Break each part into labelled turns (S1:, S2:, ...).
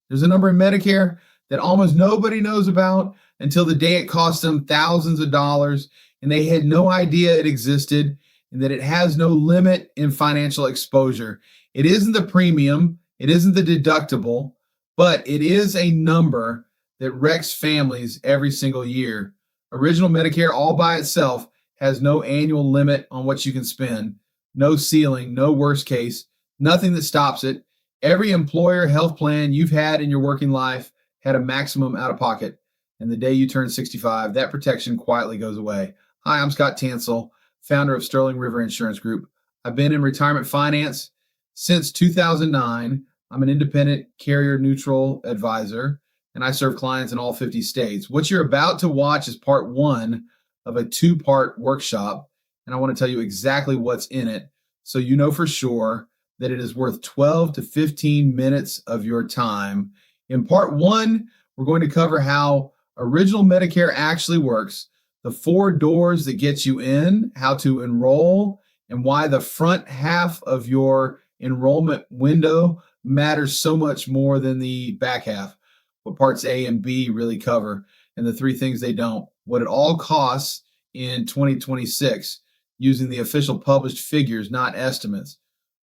S1: There's a number in Medicare that almost nobody knows about until the day it cost them thousands of dollars and they had no idea it existed and that it has no limit in financial exposure. It isn't the premium, it isn't the deductible, but it is a number that wrecks families every single year. Original Medicare all by itself has no annual limit on what you can spend, no ceiling, no worst case, nothing that stops it. Every employer health plan you've had in your working life had a maximum out of pocket. And the day you turn 65, that protection quietly goes away. Hi, I'm Scott Tansill, founder of Sterling River Insurance Group. I've been in retirement finance since 2009. I'm an independent carrier neutral advisor, and I serve clients in all 50 states. What you're about to watch is part one of a two-part workshop, and I want to tell you exactly what's in it so you know for sure that it is worth 12 to 15 minutes of your time. In part one, we're going to cover how original Medicare actually works, the 4 doors that get you in, how to enroll, and why the front half of your enrollment window matters so much more than the back half, what parts A and B really cover, and the 3 things they don't, what it all costs in 2026 using the official published figures, not estimates,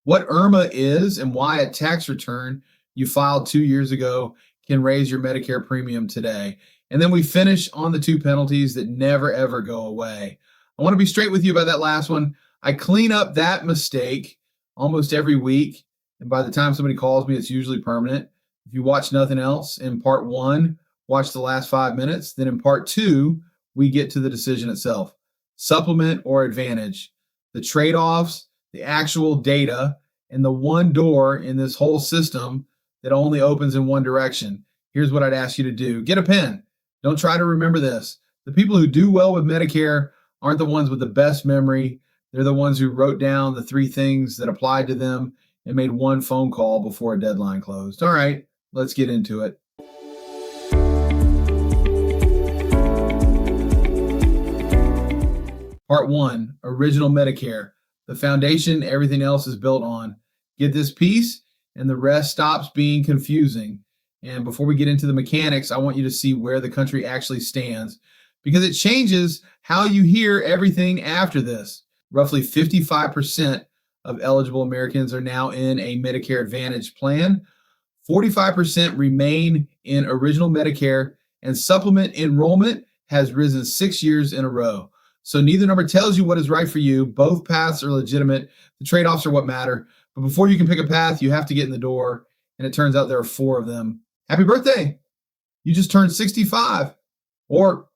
S1: what IRMAA is and why a tax return you filed 2 years ago can raise your Medicare premium today. And then we finish on the 2 penalties that never, ever go away. I want to be straight with you about that last one. I clean up that mistake almost every week. And by the time somebody calls me, it's usually permanent. If you watch nothing else in part one, watch the last 5 minutes. Then in part two, we get to the decision itself. Supplement or advantage. The trade-offs, the actual data, and the one door in this whole system that only opens in one direction. Here's what I'd ask you to do. Get a pen. Don't try to remember this. The people who do well with Medicare aren't the ones with the best memory. They're the ones who wrote down the 3 things that applied to them and made one phone call before a deadline closed. All right, let's get into it. Part one, original Medicare. The foundation everything else is built on. Get this piece and the rest stops being confusing. And before we get into the mechanics, I want you to see where the country actually stands because it changes how you hear everything after this. Roughly 55% of eligible Americans are now in a Medicare Advantage plan. 45% remain in original Medicare, and supplement enrollment has risen 6 years in a row. So neither number tells you what is right for you. Both paths are legitimate. The trade-offs are what matter. But before you can pick a path, you have to get in the door. And it turns out there are 4 of them. Happy birthday. You just turned 65, or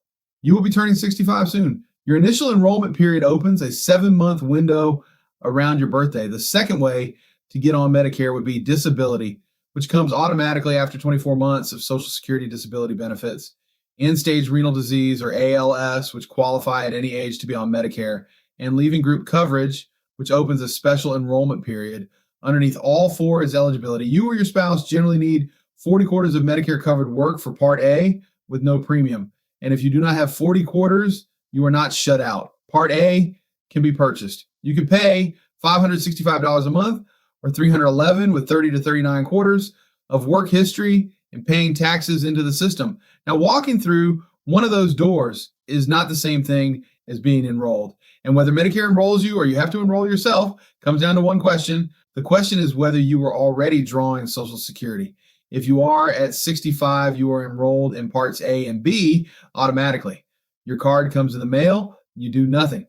S1: you will be turning 65 soon. Your initial enrollment period opens a 7-month window around your birthday. The second way to get on Medicare would be disability, which comes automatically after 24 months of Social Security disability benefits. End-stage renal disease, or ALS, which qualify at any age to be on Medicare, and leaving group coverage, which opens a special enrollment period. Underneath all 4 is eligibility. You or your spouse generally need 40 quarters of Medicare covered work for Part A with no premium. And if you do not have 40 quarters, you are not shut out. Part A can be purchased. You can pay $565 a month or $311 with 30 to 39 quarters of work history and paying taxes into the system. Now, walking through one of those doors is not the same thing as being enrolled. And whether Medicare enrolls you or you have to enroll yourself comes down to one question. The question is whether you were already drawing Social Security. If you are at 65, you are enrolled in Parts A and B automatically. Your card comes in the mail, you do nothing.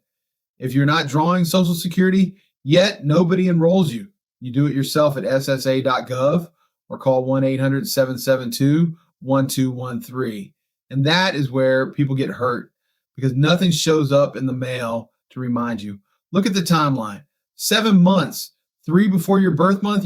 S1: If you're not drawing Social Security yet, nobody enrolls you. You do it yourself at ssa.gov or call 1-800-772-1213. And that is where people get hurt because nothing shows up in the mail to remind you. Look at the timeline. 7 months, 3 before your birth month,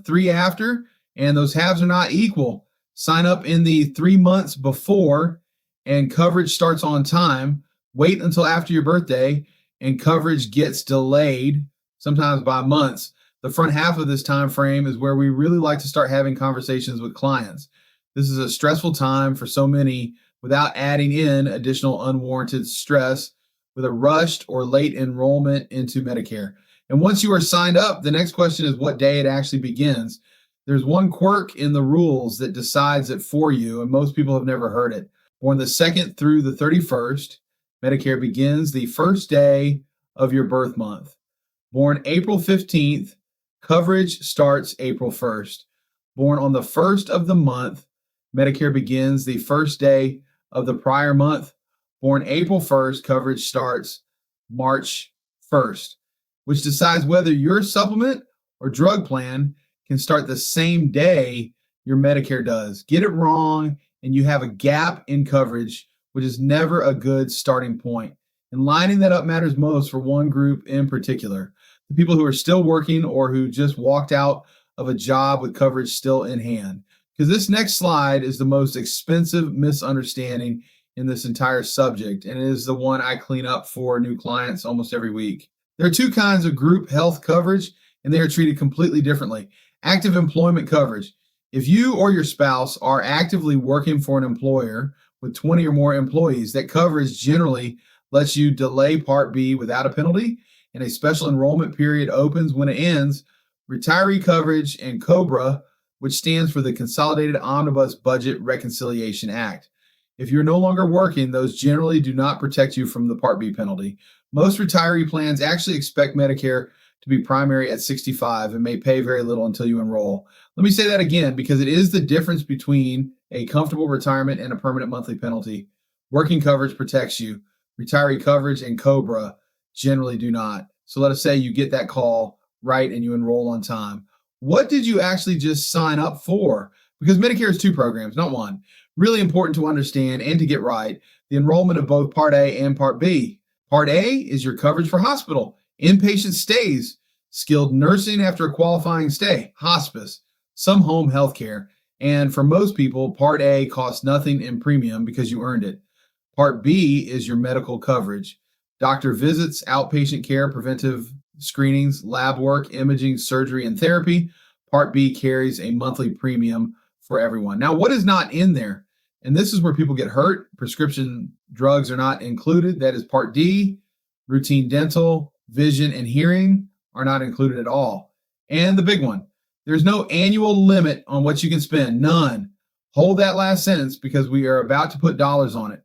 S1: 3 after, and those halves are not equal. Sign up in the 3 months before and coverage starts on time. Wait until after your birthday and coverage gets delayed, sometimes by months. The front half of this time frame is where we really like to start having conversations with clients. This is a stressful time for so many without adding in additional unwarranted stress with a rushed or late enrollment into Medicare. And once you are signed up, the next question is what day it actually begins. There's one quirk in the rules that decides it for you, and most people have never heard it. Born the 2nd through the 31st, Medicare begins the first day of your birth month. Born April 15th, coverage starts April 1st. Born on the 1st of the month, Medicare begins the first day of the prior month. Born April 1st, coverage starts March 1st, which decides whether your supplement or drug plan can start the same day your Medicare does. Get it wrong, and you have a gap in coverage, which is never a good starting point. And lining that up matters most for one group in particular, the people who are still working or who just walked out of a job with coverage still in hand. Because this next slide is the most expensive misunderstanding in this entire subject, and it is the one I clean up for new clients almost every week. There are two kinds of group health coverage, and they are treated completely differently. Active employment coverage. If you or your spouse are actively working for an employer with 20 or more employees, that coverage generally lets you delay Part B without a penalty, and a special enrollment period opens when it ends. Retiree coverage and COBRA, which stands for the Consolidated Omnibus Budget Reconciliation Act. If you're no longer working, those generally do not protect you from the Part B penalty. Most retiree plans actually expect Medicare to be primary at 65 and may pay very little until you enroll. Let me say that again, because it is the difference between a comfortable retirement and a permanent monthly penalty. Working coverage protects you. Retiree coverage and COBRA generally do not. So let us say you get that call right and you enroll on time. What did you actually just sign up for? Because Medicare is two programs, not one. Really important to understand and to get right, the enrollment of both Part A and Part B. Part A is your coverage for hospital, inpatient stays, skilled nursing after a qualifying stay, hospice, some home health care. And for most people, Part A costs nothing in premium because you earned it. Part B is your medical coverage, doctor visits, outpatient care, preventive screenings, lab work, imaging, surgery, and therapy. Part B carries a monthly premium for everyone. Now, what is not in there? And this is where people get hurt. Prescription drugs are not included. That is Part D. Routine dental, vision, and hearing are not included at all. And the big one, there's no annual limit on what you can spend. None. Hold that last sentence because we are about to put dollars on it.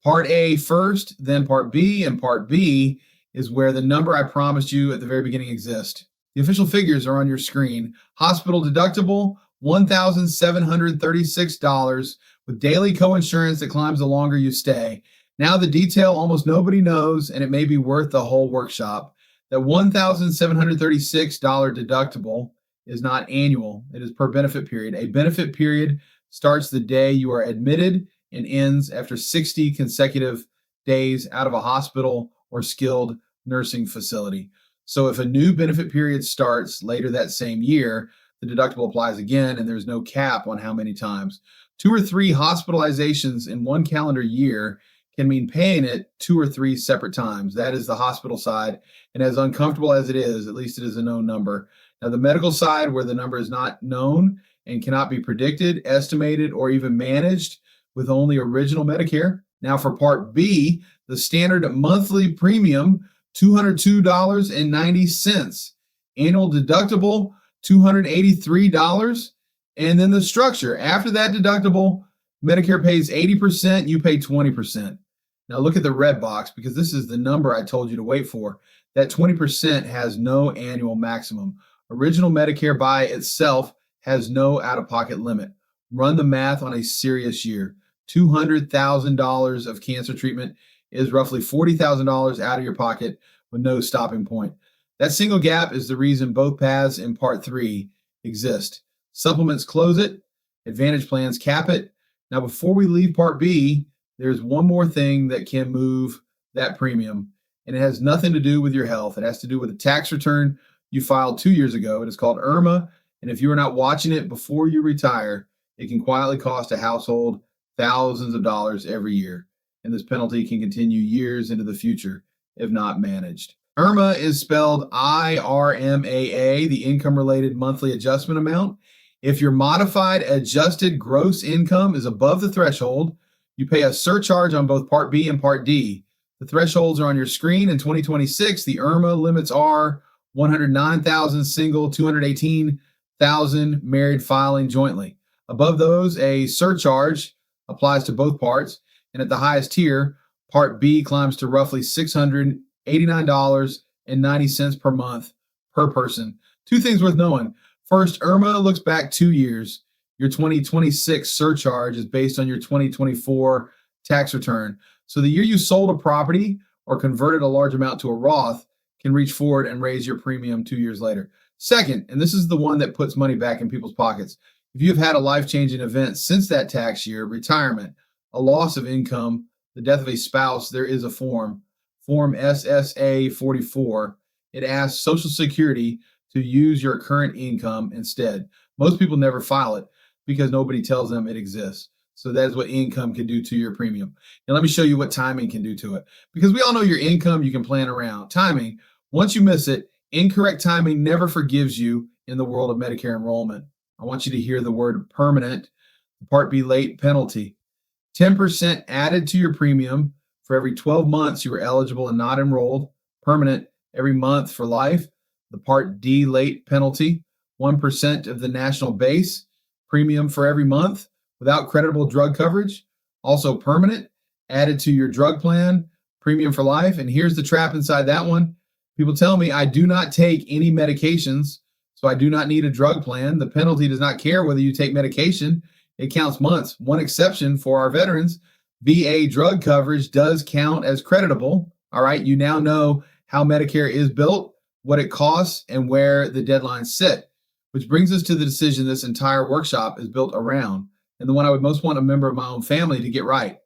S1: Part A first, then Part B, and Part B is where the number I promised you at the very beginning exists. The official figures are on your screen. Hospital deductible, $1,736 with daily coinsurance that climbs the longer you stay. Now the detail almost nobody knows, and it may be worth the whole workshop. That $1,736 deductible is not annual. It is per benefit period. A benefit period starts the day you are admitted and ends after 60 consecutive days out of a hospital or skilled nursing facility. So if a new benefit period starts later that same year, the deductible applies again, and there's no cap on how many times. 2 or 3 hospitalizations in one calendar year can mean paying it 2 or 3 separate times. That is the hospital side. And as uncomfortable as it is, at least it is a known number. Now, the medical side, where the number is not known and cannot be predicted, estimated, or even managed with only original Medicare. Now, for Part B, the standard monthly premium, $202.90. Annual deductible, $283. And then the structure. After that deductible, Medicare pays 80%, you pay 20%. Now look at the red box, because this is the number I told you to wait for. That 20% has no annual maximum. Original Medicare by itself has no out-of-pocket limit. Run the math on a serious year. $200,000 of cancer treatment is roughly $40,000 out of your pocket with no stopping point. That single gap is the reason both paths in Part 3 exist. Supplements close it, Advantage plans cap it. Now, before we leave Part B, there's one more thing that can move that premium, and it has nothing to do with your health. It has to do with a tax return you filed 2 years ago. It is called IRMAA, and if you are not watching it before you retire, it can quietly cost a household thousands of dollars every year, and this penalty can continue years into the future if not managed. IRMAA is spelled IRMAA, the income-related monthly adjustment amount. If your modified adjusted gross income is above the threshold, you pay a surcharge on both Part B and Part D. The thresholds are on your screen. In 2026, the IRMAA limits are $109,000 single, $218,000 $1,000 married filing jointly. Above those, a surcharge applies to both parts. And at the highest tier, Part B climbs to roughly $689.90 per month per person. Two things worth knowing. First, IRMAA looks back 2 years. Your 2026 surcharge is based on your 2024 tax return. So the year you sold a property or converted a large amount to a Roth can reach forward and raise your premium 2 years later. Second, and this is the one that puts money back in people's pockets, if you've had a life-changing event since that tax year, retirement, a loss of income, the death of a spouse, there is a Form SSA 44. It asks Social Security to use your current income instead. Most people never file it because nobody tells them it exists. So that's what income can do to your premium. And let me show you what timing can do to it. Because we all know your income, you can plan around. Timing, once you miss it, incorrect timing never forgives you in the world of Medicare enrollment. I want you to hear the word permanent, Part B late penalty. 10% added to your premium for every 12 months you were eligible and not enrolled. Permanent every month for life. The Part D late penalty, 1% of the national base premium for every month without creditable drug coverage. Also permanent, added to your drug plan, premium for life. And here's the trap inside that one. People tell me I do not take any medications, so I do not need a drug plan. The penalty does not care whether you take medication. It counts months. One exception for our veterans, VA drug coverage does count as creditable. All right, you now know how Medicare is built, what it costs, and where the deadlines sit, which brings us to the decision this entire workshop is built around, and the one I would most want a member of my own family to get right.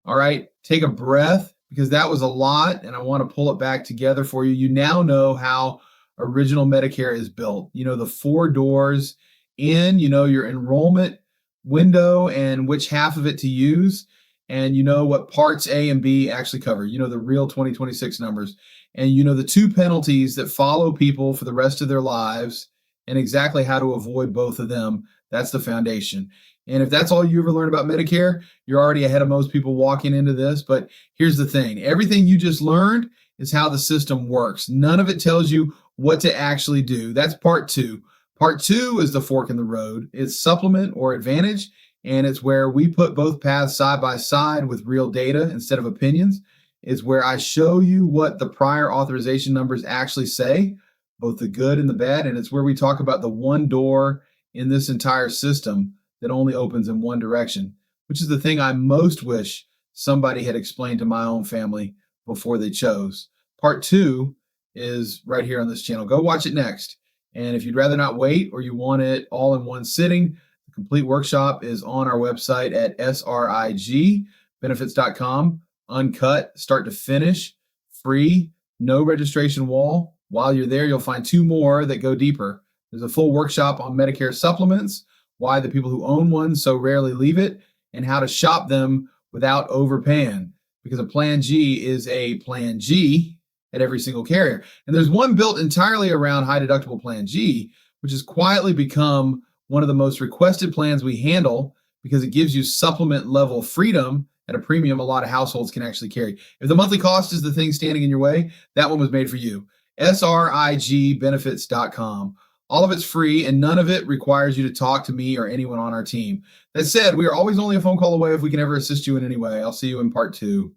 S1: All right, take a breath because that was a lot, and I want to pull it back together for you. You now know how original Medicare is built. You know the 4 doors in, you know your enrollment window and which half of it to use, and you know what parts A and B actually cover. You know the real 2026 numbers, and you know the 2 penalties that follow people for the rest of their lives and exactly how to avoid both of them. That's the foundation. And if that's all you ever learn about Medicare, you're already ahead of most people walking into this. But here's the thing. Everything you just learned is how the system works. None of it tells you what to actually do. That's part 2. Part 2 is the fork in the road. It's supplement or advantage. And it's where we put both paths side by side with real data instead of opinions. It's where I show you what the prior authorization numbers actually say, both the good and the bad. And it's where we talk about the one door in this entire system that only opens in one direction, which is the thing I most wish somebody had explained to my own family before they chose. Part 2 is right here on this channel. Go watch it next. And if you'd rather not wait or you want it all in one sitting, the complete workshop is on our website at srigbenefits.com. Uncut, start to finish, free, no registration wall. While you're there, you'll find 2 more that go deeper. There's a full workshop on Medicare supplements, why the people who own one so rarely leave it, and how to shop them without overpaying, because a Plan G is a Plan G at every single carrier. And there's one built entirely around high deductible Plan G, which has quietly become one of the most requested plans we handle because it gives you supplement level freedom at a premium a lot of households can actually carry. If the monthly cost is the thing standing in your way, that one was made for you. srigbenefits.com. All of it's free, and none of it requires you to talk to me or anyone on our team. That said, we are always only a phone call away if we can ever assist you in any way. I'll see you in part 2.